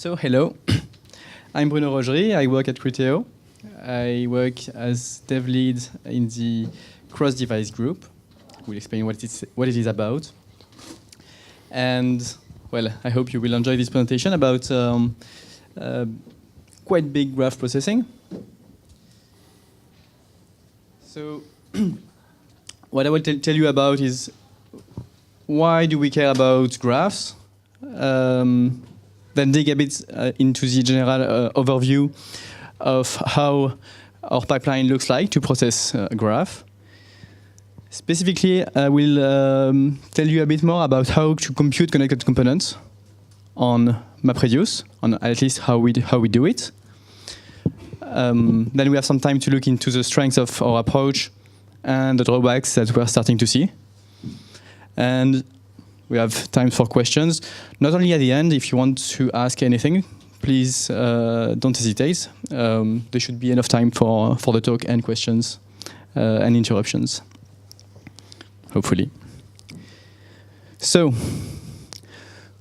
So, hello. I'm Bruno Rogerie. I work at Criteo. I work as dev lead in the cross-device group. We'll explain what it is about. And, well, I hope you will enjoy this presentation about quite big graph processing. So, what I will tell you about is why do we care about graphs? Then dig a bit into the general overview of how our pipeline looks like to process a graph. Specifically, I will tell you a bit more about how to compute connected components on MapReduce, on at least how we do it. Then we have some time to look into the strengths of our approach and the drawbacks that we're starting to see. And we have time for questions. Not only at the end, if you want to ask anything, please don't hesitate. There should be enough time for the talk and questions and interruptions, hopefully. So,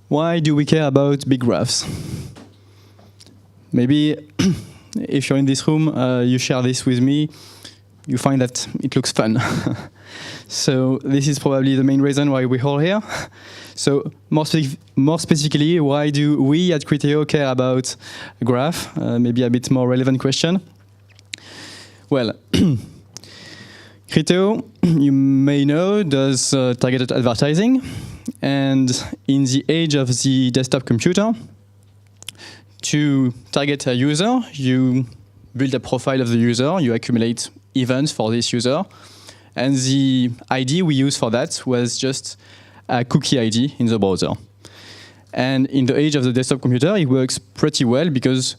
why do we care about big graphs? Maybe if you're in this room, you share this with me, you find that it looks fun. So this is probably the main reason why we're all here. So more specifically, why do we at Criteo care about a graph? Maybe a bit more relevant question. Well, Criteo, you may know, does targeted advertising. And in the age of the desktop computer, to target a user, you build a profile of the user, you accumulate events for this user, and the ID we use for that was just a cookie ID in the browser. And in the age of the desktop computer, it works pretty well because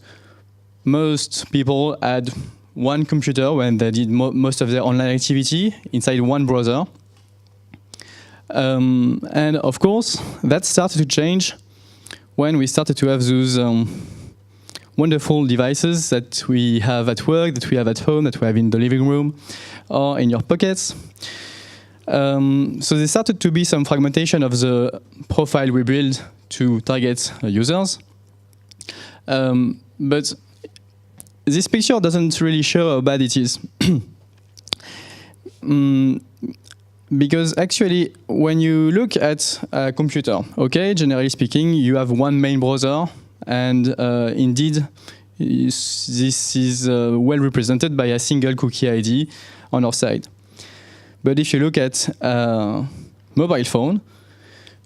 most people had one computer when they did most of their online activity inside one browser. And of course, that started to change when we started to have those wonderful devices that we have at work, that we have at home, that we have in the living room or in your pockets. So there started to be some fragmentation of the profile we build to target users. But this picture doesn't really show how bad it is. Because actually, when you look at a computer, okay, generally speaking, you have one main browser, and indeed, this is well represented by a single cookie ID on our side. But if you look at a mobile phone,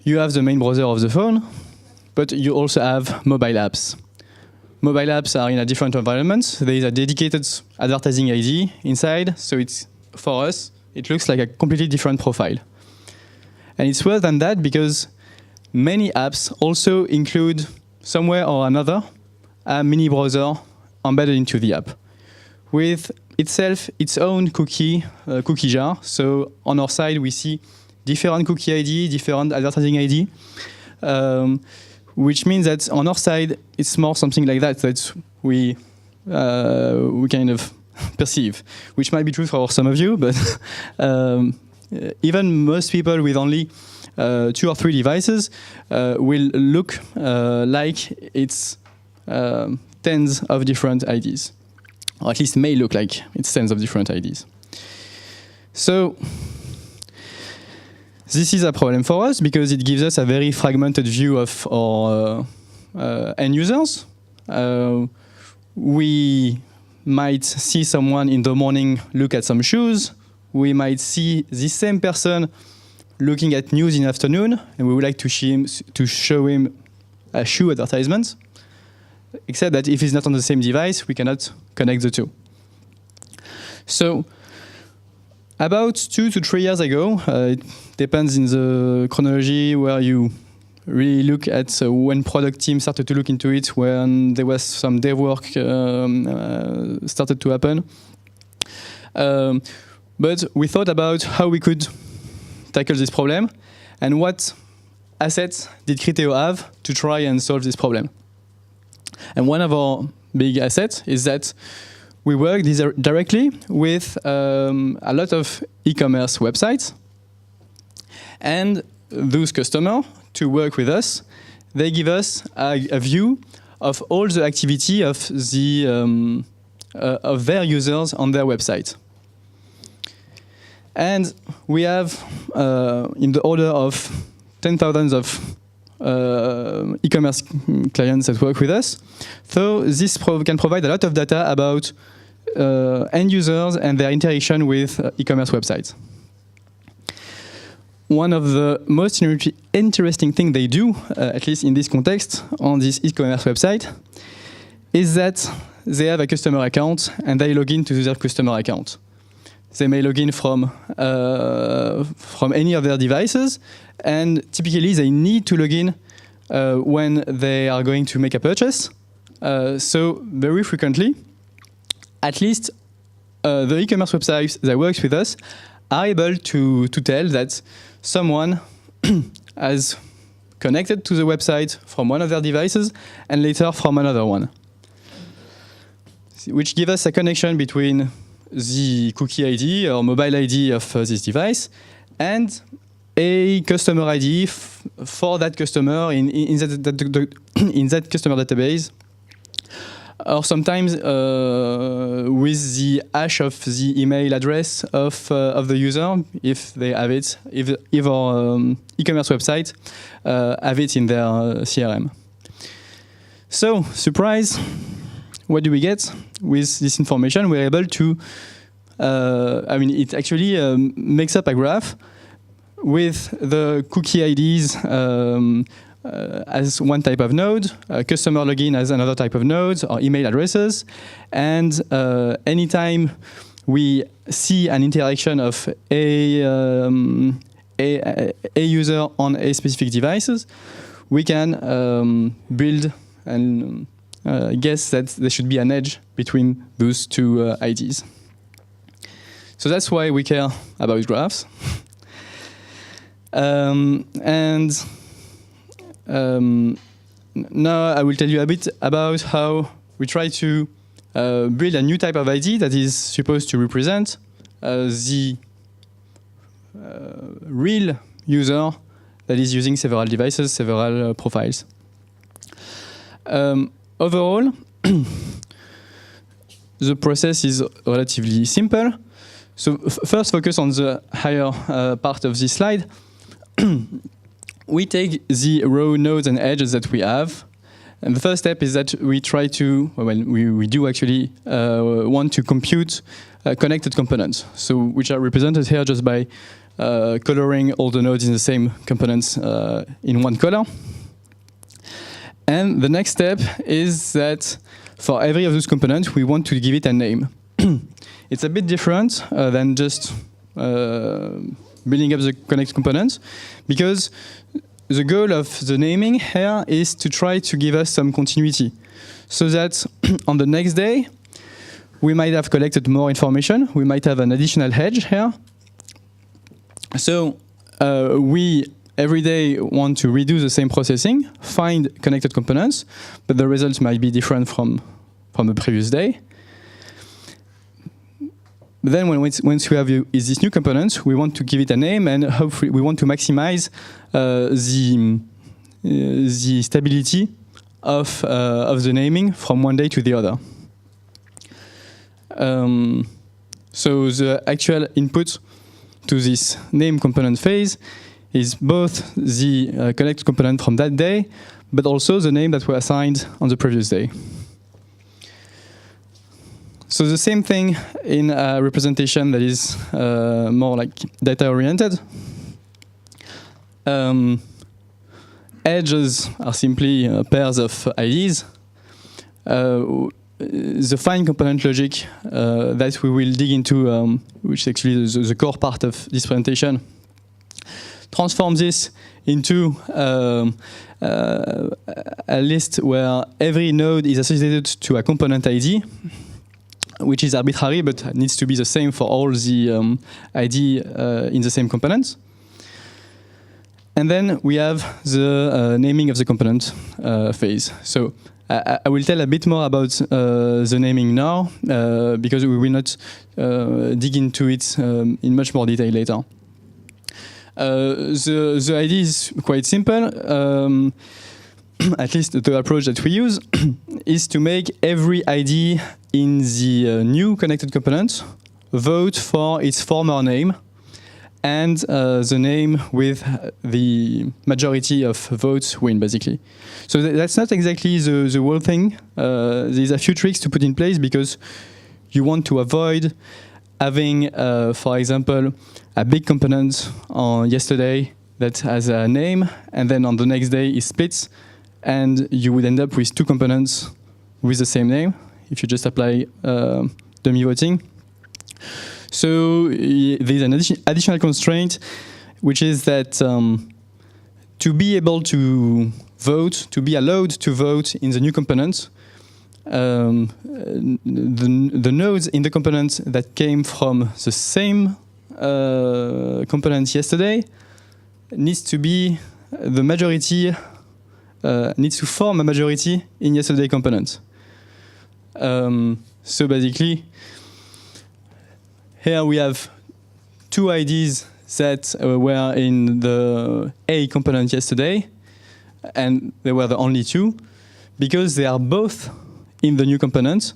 you have the main browser of the phone, but you also have mobile apps. Mobile apps are in a different environment. There is a dedicated advertising ID inside, so it's, for us, it looks like a completely different profile. And it's worse than that because many apps also include somewhere or another a mini browser embedded into the app with itself its own cookie jar. So on our side, we see different cookie ID, different advertising ID, which means that on our side, it's more something like that we kind of perceive, which might be true for some of you, but even most people with only 2 or 3 devices will look like it's tens of different IDs, or at least may look like it's tens of different IDs. So this is a problem for us because it gives us a very fragmented view of our end users. We might see someone in the morning look at some shoes. We might see the same person looking at news in the afternoon, and we would like to show him a shoe advertisement, except that if he's not on the same device, we cannot connect the two. So about 2 to 3 years ago, it depends in the chronology where you really look at when product team started to look into it, when there was some dev work started to happen. But we thought about how we could tackle this problem and what assets did Criteo have to try and solve this problem. And one of our big assets is that we work directly with a lot of e-commerce websites, and those customers, to work with us, they give us a view of all the activity of their users on their website. And we have, in the order of 10,000 of e-commerce clients that work with us. So this can provide a lot of data about end users and their interaction with e-commerce websites. One of the most interesting things they do, at least in this context, on this e-commerce website, is that they have a customer account and they log in to their customer account. They may log in from any of their devices, and typically they need to log in when they are going to make a purchase. So very frequently, at least the e-commerce websites that works with us are able to tell that someone has connected to the website from one of their devices and later from another one, which gives us a connection between the cookie ID or mobile ID of this device and a customer ID for that customer in that customer database, or sometimes with the hash of the email address of the user, if they have it, if our e-commerce website have it in their CRM. So, surprise! What do we get with this information? We're able to, it actually makes up a graph with the cookie IDs as one type of node, customer login as another type of nodes, or email addresses. And anytime we see an interaction of a user on a specific devices, we can build and guess that there should be an edge between those two IDs. So that's why we care about graphs. Now I will tell you a bit about how we try to build a new type of ID that is supposed to represent the real user that is using several devices, several profiles. Overall, the process is relatively simple. So first focus on the higher part of this slide. We take the raw nodes and edges that we have. And the first step is that we try to, we do actually want to compute connected components, so which are represented here just by coloring all the nodes in the same components in one color. And the next step is that for every of those components, we want to give it a name. It's a bit different than just building up the connected components, because the goal of the naming here is to try to give us some continuity, so that on the next day, we might have collected more information, we might have an additional hedge here. So we every day want to redo the same processing, find connected components, but the results might be different from the previous day. But then once we have this new component, we want to give it a name, and hopefully we want to maximize the stability of the naming from one day to the other. So the actual input to this name component phase is both the connected component from that day, but also the name that were assigned on the previous day. So the same thing in a representation that is more like data-oriented. Edges are simply pairs of IDs. The fine component logic that we will dig into, which is actually the core part of this presentation, transforms this into a list where every node is associated to a component ID, which is arbitrary but needs to be the same for all the ID in the same components. And then we have the naming of the component phase. So I will tell a bit more about the naming now, because we will not dig into it in much more detail later. The idea is quite simple. at least the approach that we use, is to make every ID in the new connected component vote for its former name and the name with the majority of votes win, basically. So that's not exactly the whole thing. There's a few tricks to put in place because you want to avoid having, for example, a big component on yesterday that has a name, and then on the next day it splits, and you would end up with two components with the same name if you just apply dummy voting. So there's an additional constraint, which is that to be able to vote, to be allowed to vote in the new component, the nodes in the component that came from the same component yesterday needs to be the majority, needs to form a majority in yesterday component. So basically, here we have two IDs that were in the A component yesterday, and they were the only two, because they are both in the new component.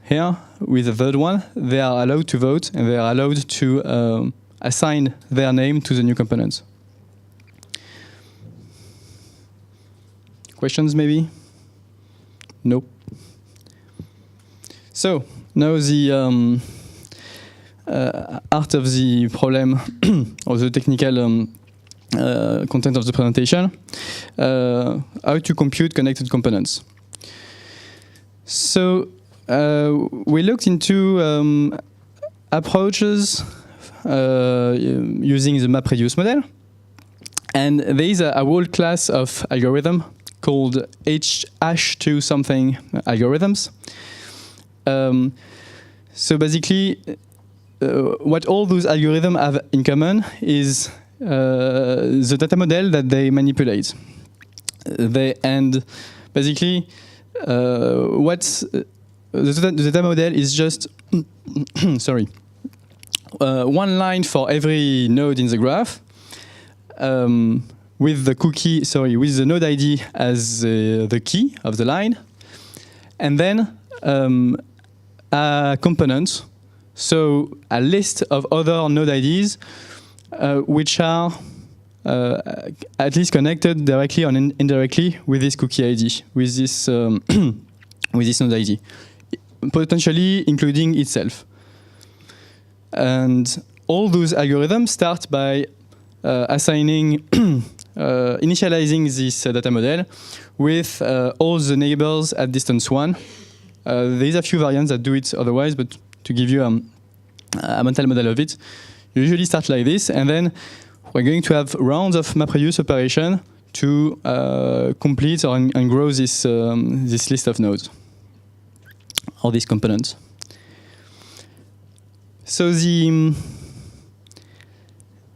Here, with the third one, they are allowed to vote, and they are allowed to assign their name to the new component. Questions, maybe? Nope. So, now the art of the problem, or the technical content of the presentation, how to compute connected components. So we looked into approaches using the MapReduce model, and there is a whole class of algorithm called hash2 something algorithms. So basically, what all those algorithms have in common is the data model that they manipulate. And basically, what's the data model is just sorry, one line for every node in the graph, with the cookie, with the node ID as the key of the line, and then a component. So a list of other node IDs which are at least connected directly or indirectly with this cookie ID, with this with this node ID, potentially including itself. And all those algorithms start by assigning, initializing this data model with all the neighbors at distance 1. There's a few variants that do it otherwise, but to give you a mental model of it, you usually start like this, and then we're going to have rounds of MapReduce operation to complete and grow this this list of nodes or these components. So the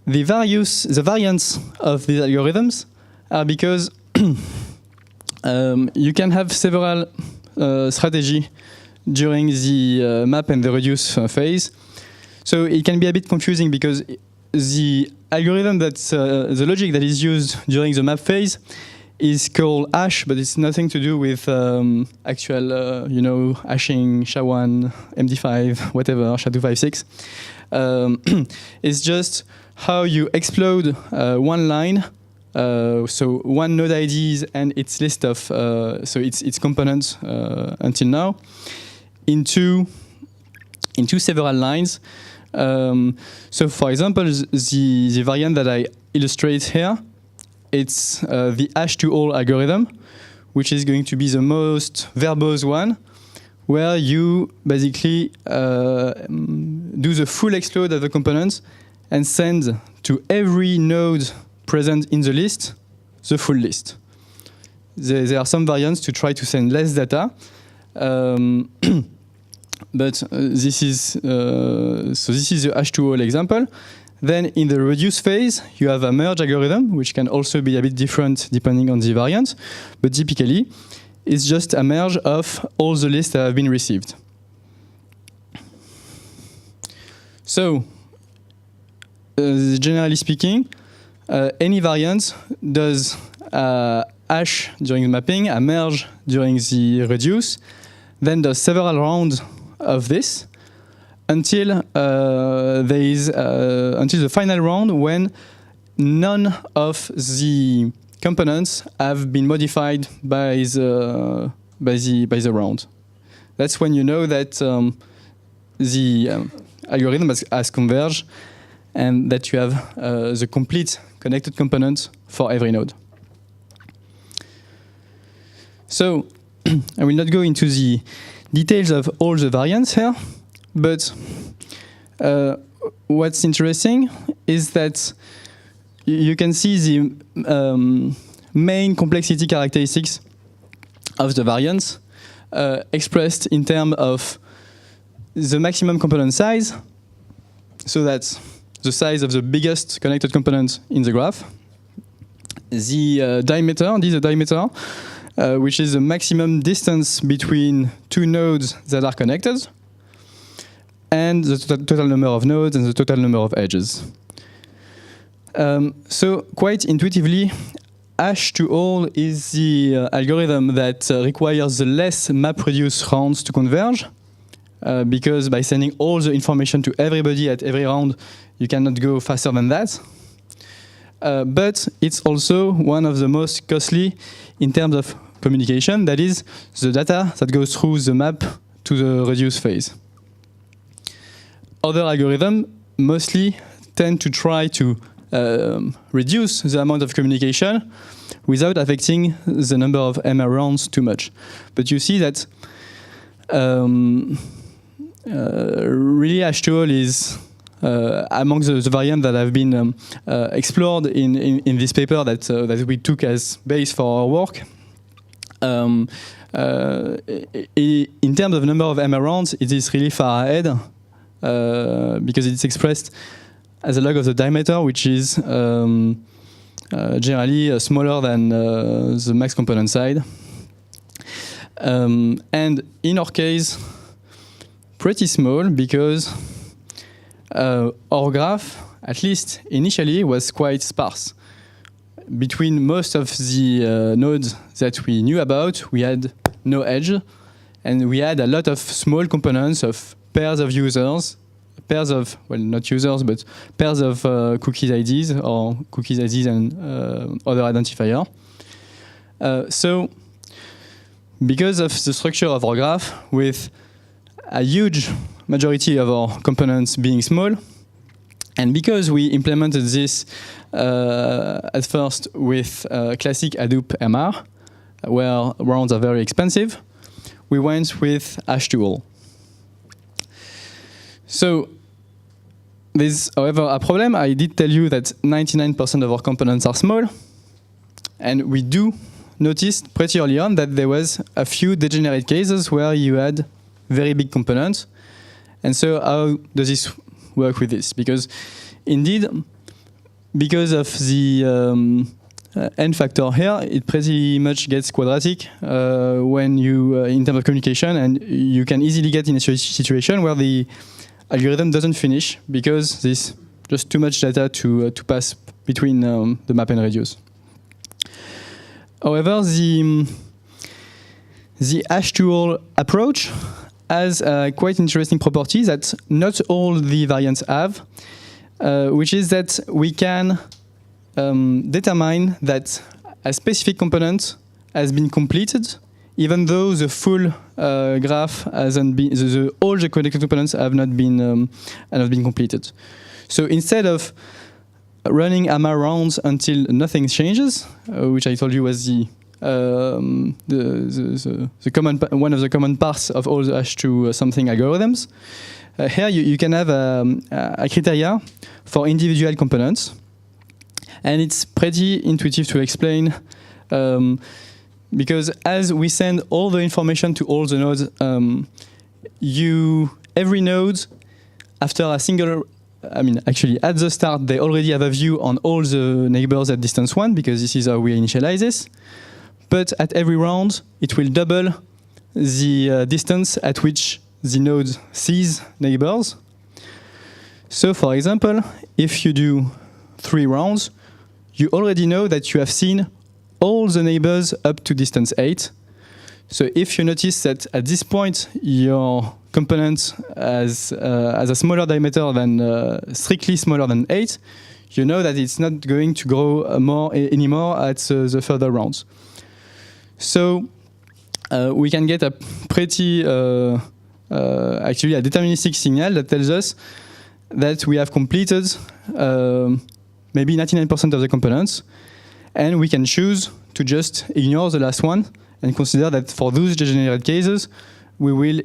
variants of these algorithms are because you can have several strategies during the map and the reduce phase. So it can be a bit confusing because the algorithm that's the logic that is used during the map phase is called hash, but it's nothing to do with actual, hashing, SHA-1, MD5, whatever, SHA-256. It's just how you explode one line, so one node IDs and its list of, so its components until now, into several lines. So for example, the variant that I illustrate here, it's the hash2all algorithm, which is going to be the most verbose one, where you basically do the full explode of the components and send to every node present in the list the full list. There are some variants to try to send less data, but this is the hash2all example. Then in the reduce phase, you have a merge algorithm, which can also be a bit different depending on the variant, but typically it's just a merge of all the lists that have been received. So, generally speaking, any variant does a hash during the mapping, a merge during the reduce, then does several rounds of this until until the final round when none of the components have been modified by the round. That's when you know that the algorithm has converged and that you have the complete connected component for every node. So I will not go into the details of all the variants here, but what's interesting is that you can see the main complexity characteristics of the variants expressed in terms of the maximum component size, so that's the size of the biggest connected component in the graph, the diameter, this is the diameter, which is the maximum distance between two nodes that are connected, and the total number of nodes and the total number of edges. So quite intuitively, hash to all is the algorithm that requires the less MapReduce rounds to converge, because by sending all the information to everybody at every round, you cannot go faster than that. But it's also one of the most costly in terms of communication, that is the data that goes through the map to the reduce phase. Other algorithms mostly tend to try to reduce the amount of communication without affecting the number of MR rounds too much. But you see that really hash2all is among the variants that have been explored in this paper that we took as base for our work. In terms of number of MR rounds, it is really far ahead because it's expressed as a log of the diameter, which is generally smaller than the max component size. And in our case, pretty small because our graph, at least initially, was quite sparse. Between most of the nodes that we knew about, we had no edge, and we had a lot of small components of pairs of users, pairs of, well, not users, but pairs of cookies IDs or cookies IDs and other identifier. So because of the structure of our graph, with a huge majority of our components being small, and because we implemented this at first with classic Hadoop MR, where rounds are very expensive, we went with hash2all. So there's, however, a problem. I did tell you that 99% of our components are small, and we do notice pretty early on that there was a few degenerate cases where you had very big components. And so how does this work with this? Because indeed, because of the n factor here, it pretty much gets quadratic when you, in terms of communication, and you can easily get in a situation where the algorithm doesn't finish because there's just too much data to pass between the map and reduce. However, the hash2all approach has a quite interesting property that not all the variants have, which is that we can determine that a specific component has been completed, even though the full graph hasn't been, all the connected components have not been completed. So instead of running MR rounds until nothing changes, which I told you was the common, one of the common parts of all the hash2 something algorithms. Here you can have a criteria for individual components, and it's pretty intuitive to explain because as we send all the information to all the nodes, every node after a single, I mean, actually at the start they already have a view on all the neighbors at distance 1 because this is how we initialize this. But at every round, it will double the distance at which the node sees neighbors. So for example, if you do 3 rounds, you already know that you have seen all the neighbors up to distance 8. So if you notice that at this point your component has a smaller diameter than strictly smaller than 8, you know that it's not going to grow anymore at the further rounds. So we can get a pretty actually a deterministic signal that tells us that we have completed maybe 99% of the components, and we can choose to just ignore the last one and consider that for those degenerate cases, we will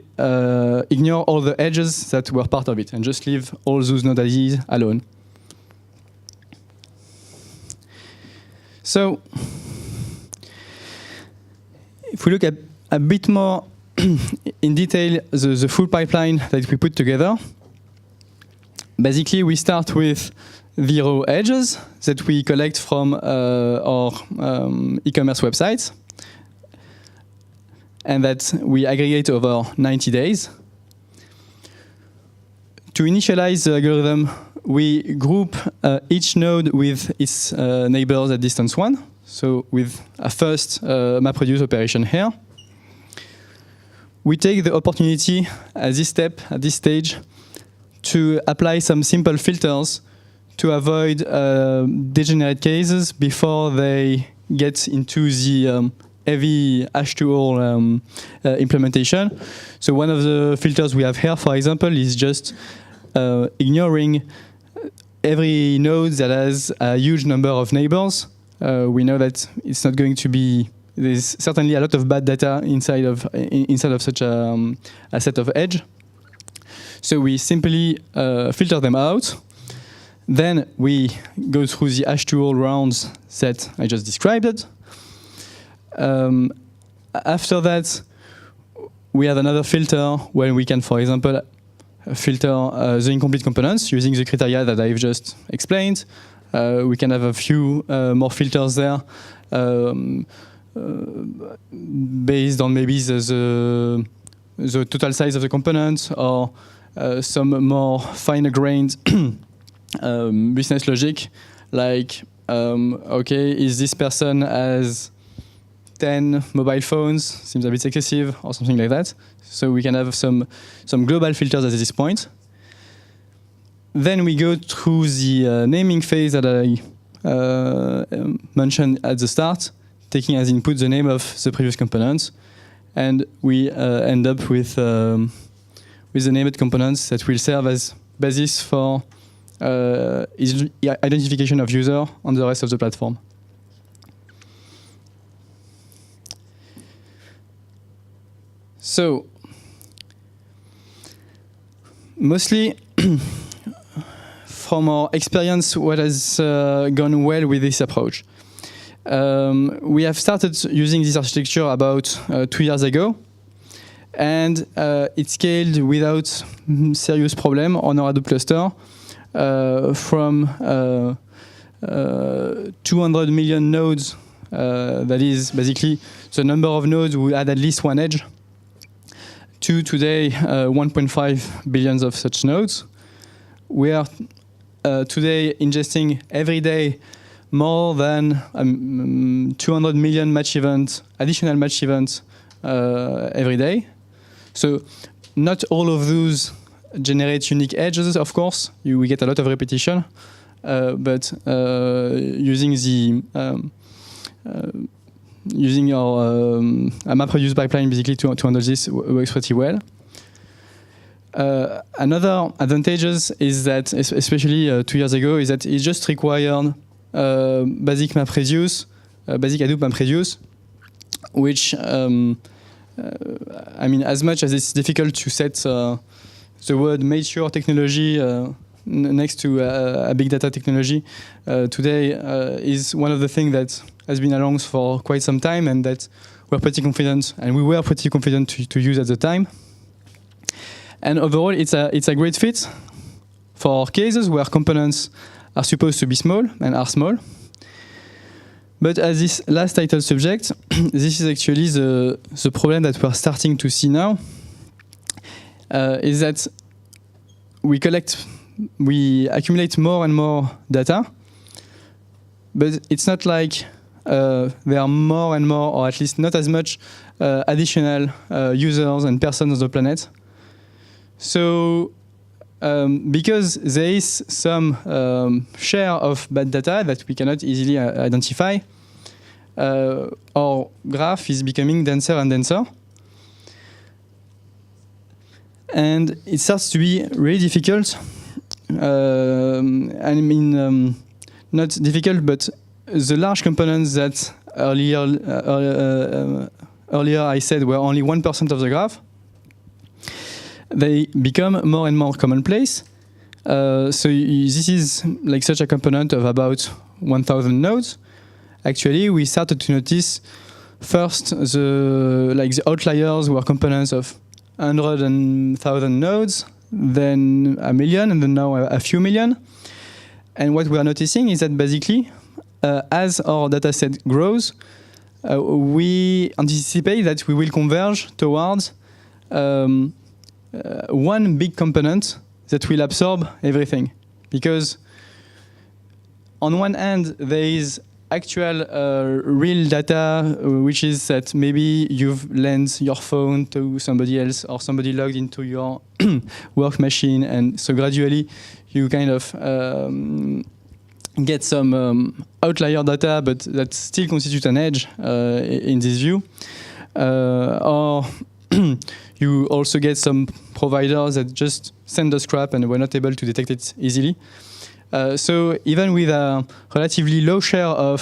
ignore all the edges that were part of it and just leave all those node IDs alone. So, if we look at a bit more in detail the full pipeline that we put together, basically we start with the raw edges that we collect from our e-commerce websites, and that we aggregate over 90 days. To initialize the algorithm, we group each node with its neighbors at distance 1, so with a first MapReduce operation here. We take the opportunity at this step, at this stage, to apply some simple filters to avoid degenerate cases before they get into the heavy H2all implementation. So one of the filters we have here, for example, is just ignoring every node that has a huge number of neighbors. We know that it's not going to be, there's certainly a lot of bad data inside of such a set of edge. So we simply filter them out. Then we go through the H2all rounds that I just described. After that, we have another filter where we can, for example, filter the incomplete components using the criteria that I've just explained. We can have a few more filters there based on maybe the total size of the component or some more finer-grained business logic, like, okay, is this person has 10 mobile phones, seems a bit excessive, or something like that. So we can have some global filters at this point. Then we go through the naming phase that I mentioned at the start, taking as input the name of the previous component, and we end up with the named components that will serve as basis for identification of user on the rest of the platform. So, mostly from our experience, what has gone well with this approach? We have started using this architecture about 2 years ago, and it scaled without serious problem on our Hadoop cluster from 200 million nodes, that is basically the number of nodes who had at least one edge, to today 1.5 billion of such nodes. We are today ingesting every day more than 200 million match events, additional match events every day. So not all of those generate unique edges, of course. We get a lot of repetition, but using our MapReduce pipeline basically to handle this works pretty well. Another advantages is that, especially 2 years ago, is that it just required basic MapReduce, basic Hadoop MapReduce, which I mean, as much as it's difficult to set the word mature technology next to a big data technology, today is one of the things that has been along for quite some time, and that we're pretty confident, and we were pretty confident to use at the time. And overall, it's a great fit for cases where components are supposed to be small and are small. But as this last title subject, this is actually the problem that we're starting to see now, is that we accumulate more and more data, but it's not like there are more and more, or at least not as much, additional users and persons on the planet. So because there is some share of bad data that we cannot easily identify, our graph is becoming denser and denser. And it starts to be really difficult. I mean, not difficult, but the large components that earlier I said were only 1% of the graph, they become more and more commonplace. So this is like such a component of about 1,000 nodes. Actually, we started to notice first the outliers were components of 100 and 1,000 nodes, then a million, and then now a few million. And what we are noticing is that basically, as our dataset grows, we anticipate that we will converge towards one big component that will absorb everything. Because on one hand, there is actual real data, which is that maybe you've lent your phone to somebody else or somebody logged into your work machine, and so gradually you kind of get some outlier data, but that still constitutes an edge in this view. Or you also get some providers that just send us crap and we're not able to detect it easily. So even with a relatively low share of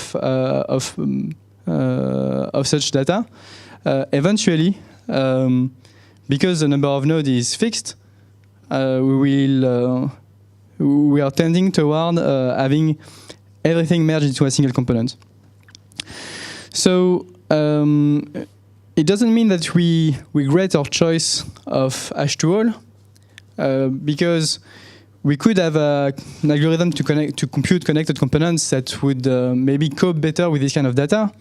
such data, eventually, because the number of nodes is fixed, we are tending toward having everything merged into a single component. So it doesn't mean that we regret our choice of H2All, because we could have an algorithm to compute connected components that would maybe cope better with this kind of data.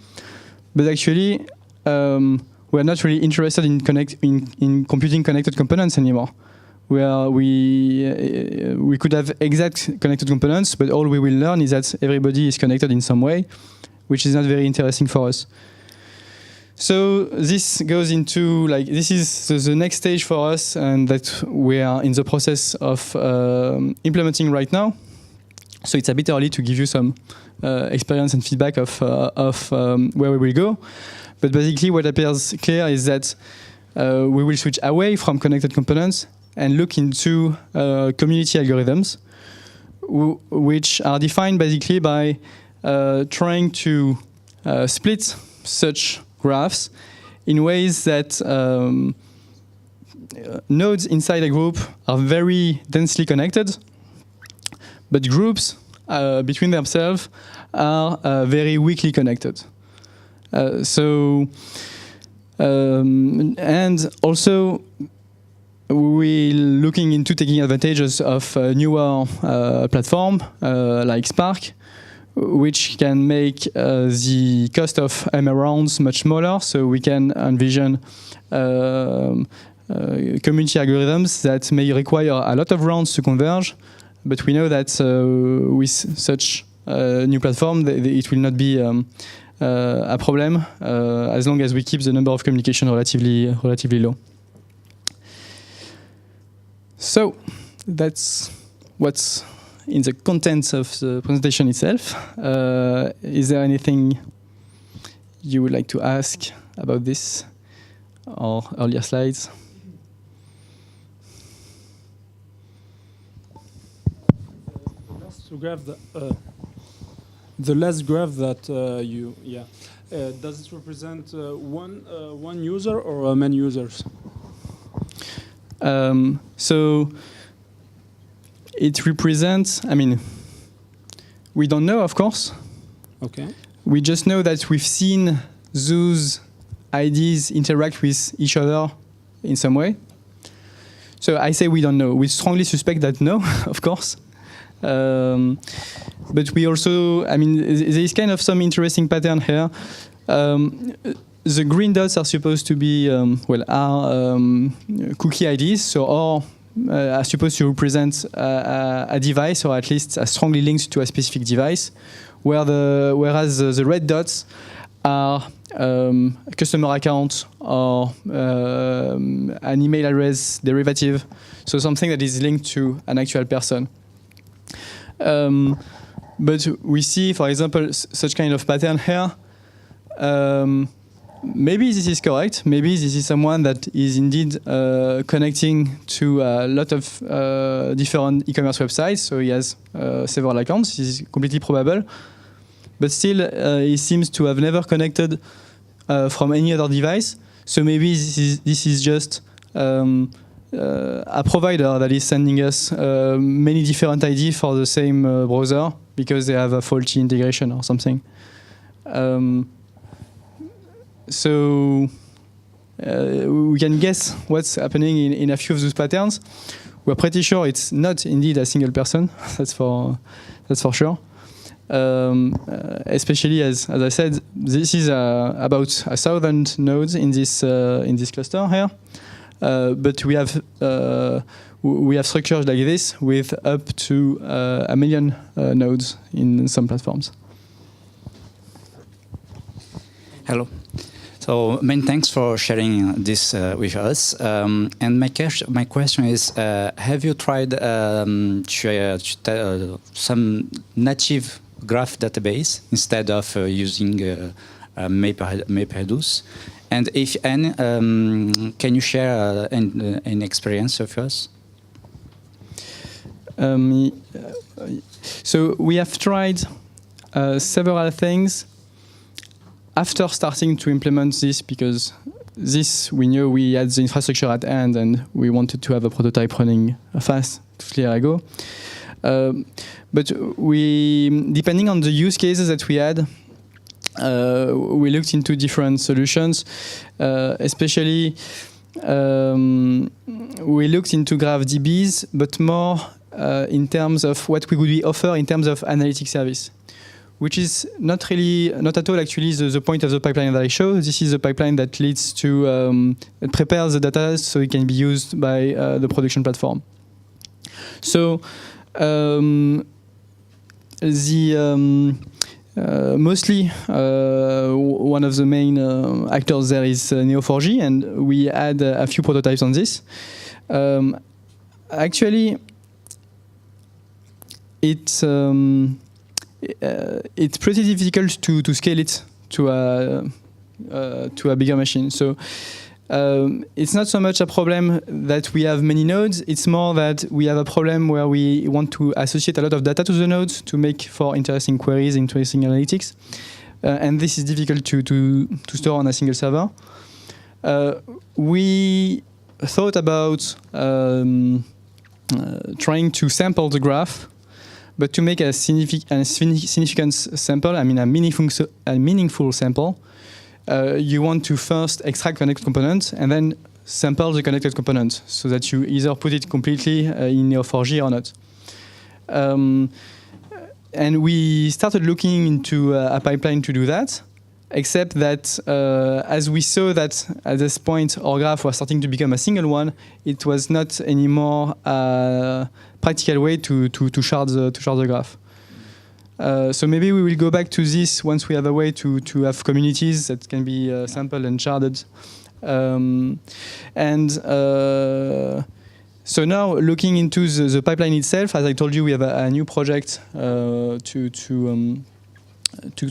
But actually, we're not really interested in computing connected components anymore. Where we could have exact connected components, but all we will learn is that everybody is connected in some way, which is not very interesting for us. So this goes into, like, this is the next stage for us, and that we are in the process of implementing right now. So it's a bit early to give you some experience and feedback of where we will go. But basically what appears clear is that we will switch away from connected components and look into community algorithms, which are defined basically by trying to split such graphs in ways that nodes inside a group are very densely connected, but groups between themselves are very weakly connected. And also, we're looking into taking advantages of a newer platform like Spark, which can make the cost of ML rounds much smaller, so we can envision community algorithms that may require a lot of rounds to converge, but we know that with such a new platform, it will not be a problem as long as we keep the number of communication relatively low. So that's what's in the contents of the presentation itself. Is there anything you would like to ask about this or earlier slides? The last graph that does it represent one user or many users? So it represents, I mean, we don't know, of course. Okay. We just know that we've seen those IDs interact with each other in some way. So I say we don't know. We strongly suspect that no, of course. But we also, I mean, there is kind of some interesting pattern here. The green dots are supposed to be, are cookie IDs, so our are supposed to represent a device, or at least are strongly linked to a specific device, whereas the red dots are customer account or an email address derivative, so something that is linked to an actual person. But we see, for example, such kind of pattern here. Maybe this is correct. Maybe this is someone that is indeed connecting to a lot of different e-commerce websites, so he has several accounts. This is completely probable. But still, he seems to have never connected from any other device. So maybe this is just a provider that is sending us many different IDs for the same browser because they have a faulty integration or something. So we can guess what's happening in a few of those patterns. We're pretty sure it's not indeed a single person. That's for sure. Especially as I said, this is about 1,000 nodes in this cluster here. But we have structures like this with up to 1 million nodes in some platforms. Hello. So many thanks for sharing this with us. And my question is, have you tried some native graph database instead of using MapReduce? And if any, can you share an experience of yours? So we have tried several things after starting to implement this, because this we knew we had the infrastructure at hand and we wanted to have a prototype running fast to clear ago. But depending on the use cases that we had, we looked into different solutions, especially we looked into GraphDBs, but more in terms of what we would offer in terms of analytic service, which is not at all actually the point of the pipeline that I show. This is a pipeline that leads to, it prepares the data so it can be used by the production platform. So mostly one of the main actors there is Neo4j, and we had a few prototypes on this. Actually, it's pretty difficult to scale it to a bigger machine. So it's not so much a problem that we have many nodes. It's more that we have a problem where we want to associate a lot of data to the nodes to make for interesting queries, interesting analytics. And this is difficult to store on a single server. We thought about trying to sample the graph, but to make a significant sample, I mean a meaningful sample, you want to first extract connected component and then sample the connected component so that you either put it completely in Neo4j or not. And we started looking into a pipeline to do that, except that as we saw that at this point our graph was starting to become a single one, it was not anymore a practical way to shard the graph. So maybe we will go back to this once we have a way to have communities that can be sampled and sharded. So now looking into the pipeline itself, as I told you, we have a new project to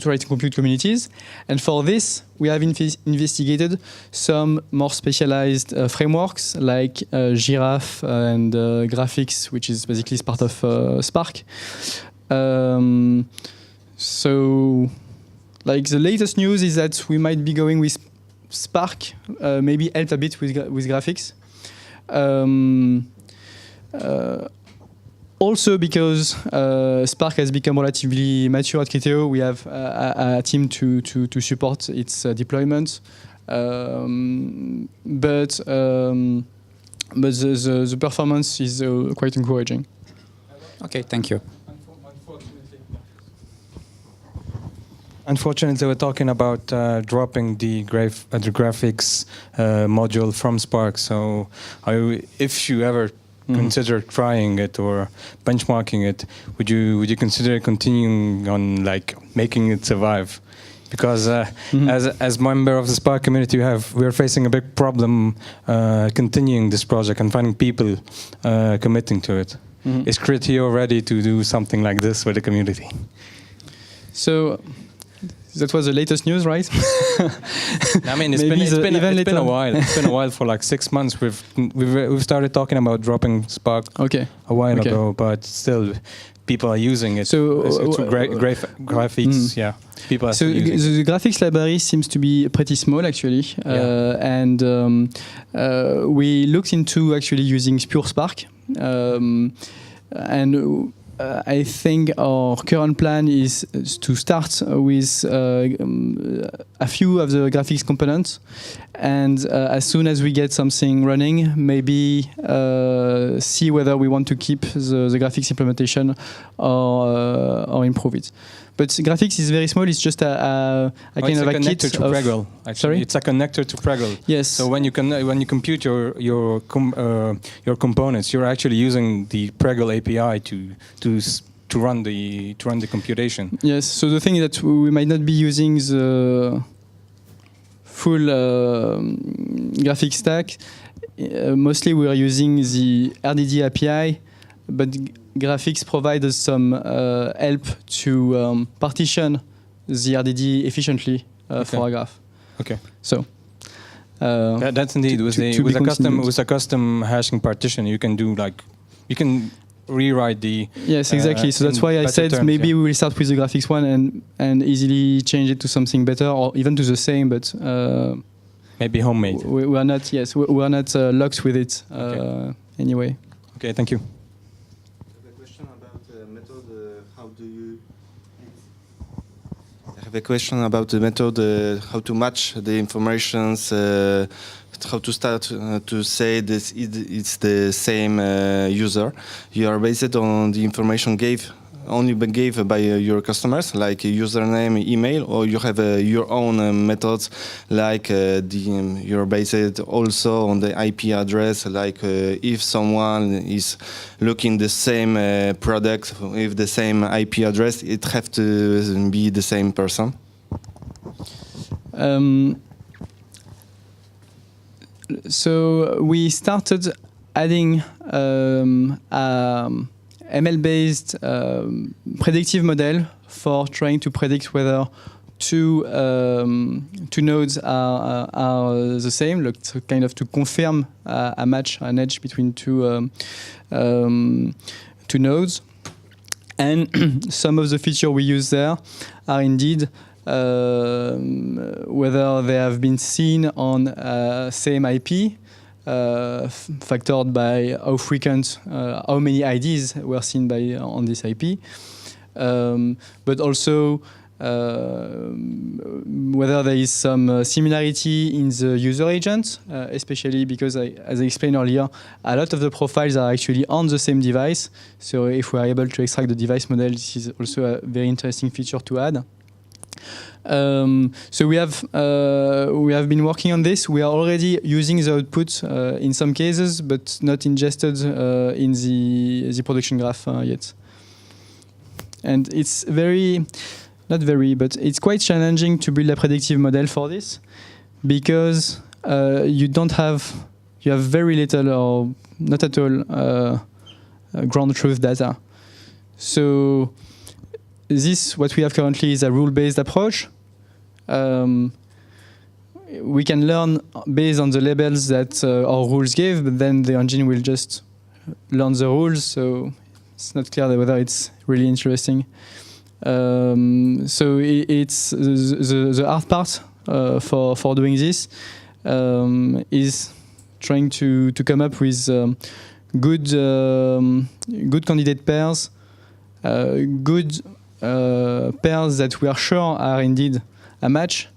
try to compute communities. And for this, we have investigated some more specialized frameworks like Giraffe and Graphics, which is basically part of Spark. So, like the latest news is that we might be going with Spark, maybe helped a bit with Graphics. Also because Spark has become relatively mature at Criteo, we have a team to support its deployment. But the performance is quite encouraging. Okay, thank you. Unfortunately, we're talking about dropping the graphics module from Spark. So if you ever consider trying it or benchmarking it, would you consider continuing on like making it survive? Because as member of the Spark community, we're facing a big problem continuing this project and finding people committing to it. Is Criteo ready to do something like this with the community? So that was the latest news, right? I mean, it's been a while. It's been a while for like 6 months. We've started talking about dropping Spark a while ago, but still, people are using it. So it's graphics, yeah. People are still using the graphics library seems to be pretty small actually, and we looked into actually using pure Spark, and I think our current plan is to start with a few of the graphics components, and as soon as we get something running, maybe see whether we want to keep the graphics implementation or improve it. But graphics is very small. It's just a kind of a kit to Pregel. Sorry, it's a connector to Pregel. Yes. So when you compute your components, you're actually using the Pregel API to run the computation. Yes. So the thing is that we might not be using the full graphics stack. Mostly we are using the RDD API, but graphics provide us some help to partition the RDD efficiently for a graph. Okay. So that's indeed with a custom hashing partition. You can rewrite the yes, exactly. So that's why I said maybe we will start with the graphics one and easily change it to something better or even to the same, but maybe homemade. We are not we are not locked with it anyway. Okay, thank you. I have a question about the method, how to match the informations, how to start to say this it's the same user. You are based on the information only gave by your customers, like a username, email, or you have your own methods, like you're based also on the IP address, like if someone is looking the same product with the same IP address, it have to be the same person. So we started adding ML-based predictive model for trying to predict whether two nodes are the same, like so kind of to confirm a match, an edge between two nodes. And some of the features we use there are indeed whether they have been seen on same IP, factored by how frequent, how many IDs were seen on this IP, but also whether there is some similarity in the user agent, especially because, as I explained earlier, a lot of the profiles are actually on the same device. So if we are able to extract the device model, this is also a very interesting feature to add. So we have been working on this. We are already using the output in some cases, but not ingested in the production graph yet. And it's but it's quite challenging to build a predictive model for this because you have very little or not at all ground truth data. So what we have currently is a rule-based approach. We can learn based on the labels that our rules give, but then the engine will just learn the rules, so it's not clear whether it's really interesting. So it's the hard part for doing this is trying to come up with good candidate pairs, good pairs that we are sure are indeed a match,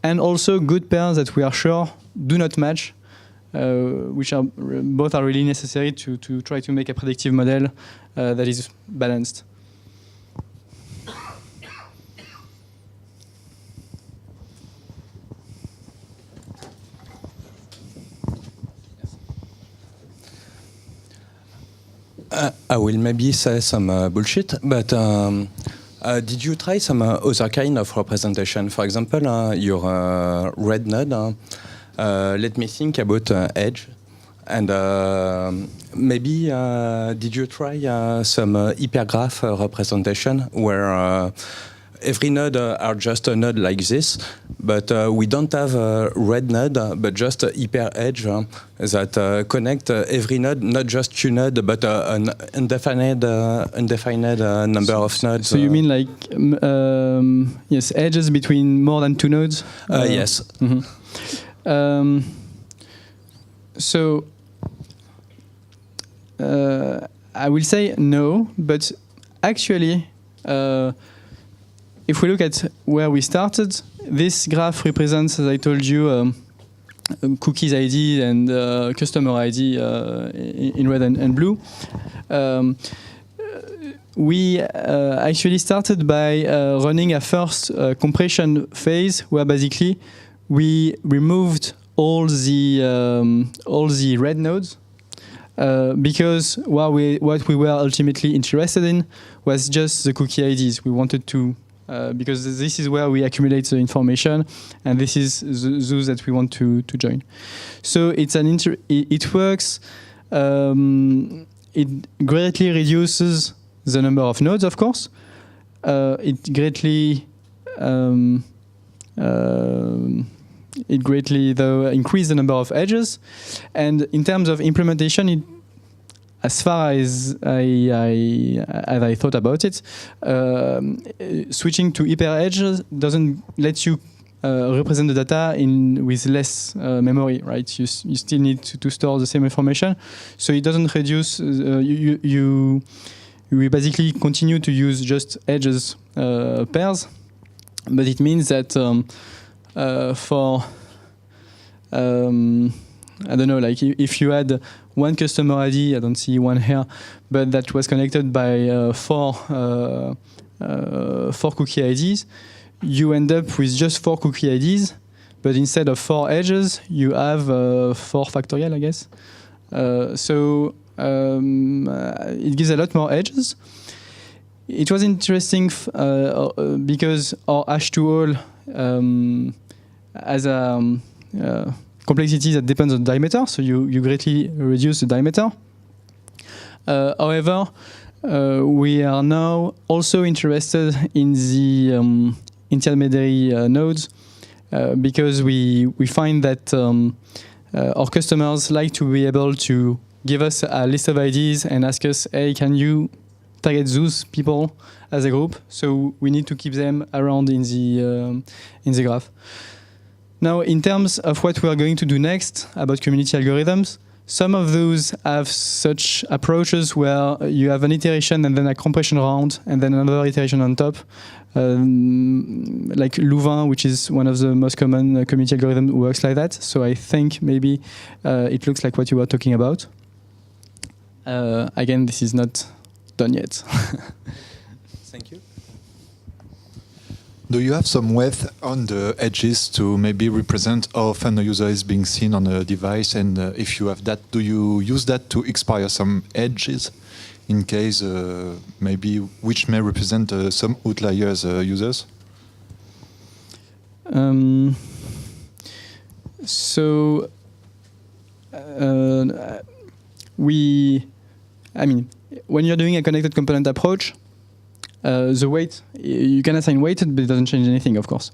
and also good pairs that we are sure do not match, which are both are really necessary to try to make a predictive model that is balanced. I will maybe say some bullshit, but did you try some other kind of representation? For example, your red node. Let me think about Edge. And maybe did you try some hypergraph representation where every node are just a node like this, but we don't have a red node, but just a hyper edge that connect every node, not just two nodes, but an undefined number of nodes. So you mean like yes, edges between more than two nodes? Yes. Mm-hmm. So I will say no, but actually, if we look at where we started, this graph represents, as I told you, cookies ID and customer ID in red and blue. We actually started by running a first compression phase where basically we removed all the red nodes because what we were ultimately interested in was just the cookie IDs. We wanted to because this is where we accumulate the information, and this is those that we want to join. So it's it works. It greatly reduces the number of nodes, of course. It greatly though increase the number of edges, and in terms of implementation, as far as I thought about it, switching to hyper edges doesn't let you represent the data with less memory, right? You still need to store the same information, so it doesn't reduce. You basically continue to use just edges pairs, but it means that for I don't know, like if you had one customer ID, I don't see one here, but that was connected by four cookie IDs, you end up with just 4 cookie IDs, but instead of 4 edges, you have 4 factorial, I guess. So it gives a lot more edges. It was interesting because our H2all has a complexity that depends on diameter, so you greatly reduce the diameter. However, we are now also interested in the intermediary nodes because we find that our customers like to be able to give us a list of IDs and ask us, hey, can you target those people as a group? So we need to keep them around in the graph. Now, in terms of what we are going to do next about community algorithms, some of those have such approaches where you have an iteration and then a compression round and then another iteration on top, like Louvain, which is one of the most common community algorithms, works like that. So I think maybe it looks like what you were talking about. Again, this is not done yet. Thank you. Do you have some width on the edges to maybe represent how often a user is being seen on a device? And if you have that, do you use that to expire some edges in case maybe which may represent some outliers users? So when you're doing a connected component approach, the weight, you can assign weight, but it doesn't change anything, of course.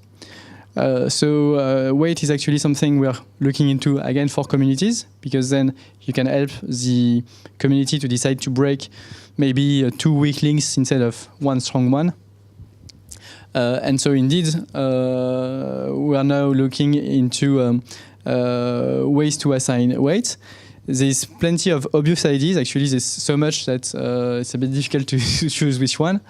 So weight is actually something we're looking into, again, for communities, because then you can help the community to decide to break maybe 2 weak links instead of one strong one. And so indeed, we are now looking into ways to assign weight. There's plenty of obvious IDs. Actually, there's so much that it's a bit difficult to choose which one.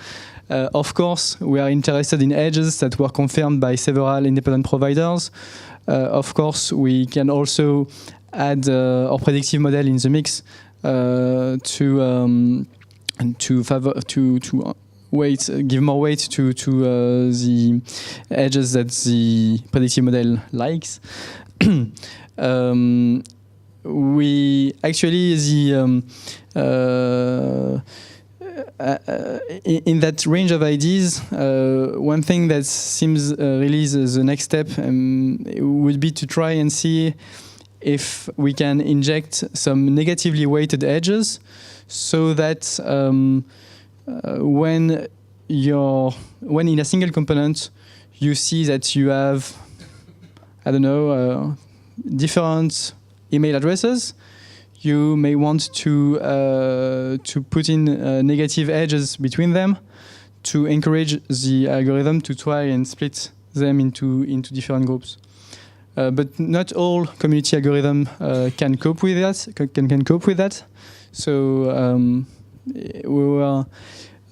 Of course, we are interested in edges that were confirmed by several independent providers. Of course, we can also add our predictive model in the mix to give more weight to the edges that the predictive model likes. we actually in that range of ideas, one thing that seems really the next step would be to try and see if we can inject some negatively weighted edges, so that when in a single component you see that you have, I don't know, different email addresses, you may want to put in negative edges between them to encourage the algorithm to try and split them into different groups. But not all community algorithm can cope with that. Can cope with that. So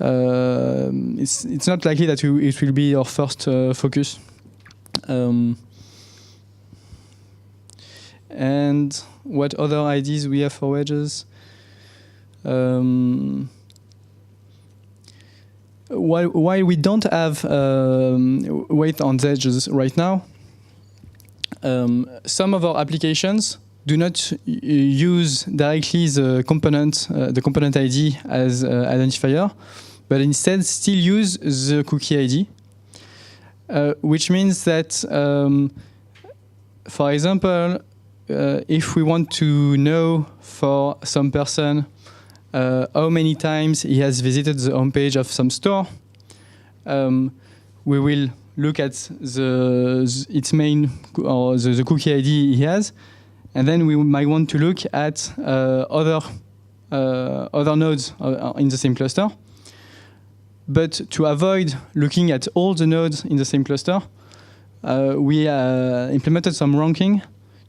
it's not likely that it will be our first focus. And what other ideas we have for wedges? While we don't have weight on the edges right now, some of our applications do not use directly the component ID as identifier, but instead still use the cookie ID, which means that, for example, if we want to know for some person how many times he has visited the homepage of some store, we will look at its main or the cookie ID he has, and then we might want to look at other nodes in the same cluster. But to avoid looking at all the nodes in the same cluster, we implemented some ranking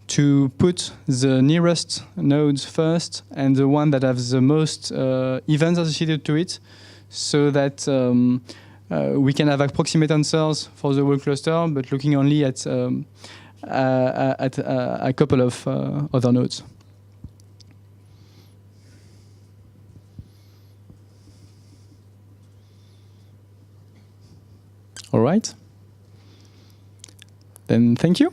to put the nearest nodes first and the one that have the most events associated to it, so that we can have approximate answers for the whole cluster, but looking only at a couple of other nodes. All right. Then thank you.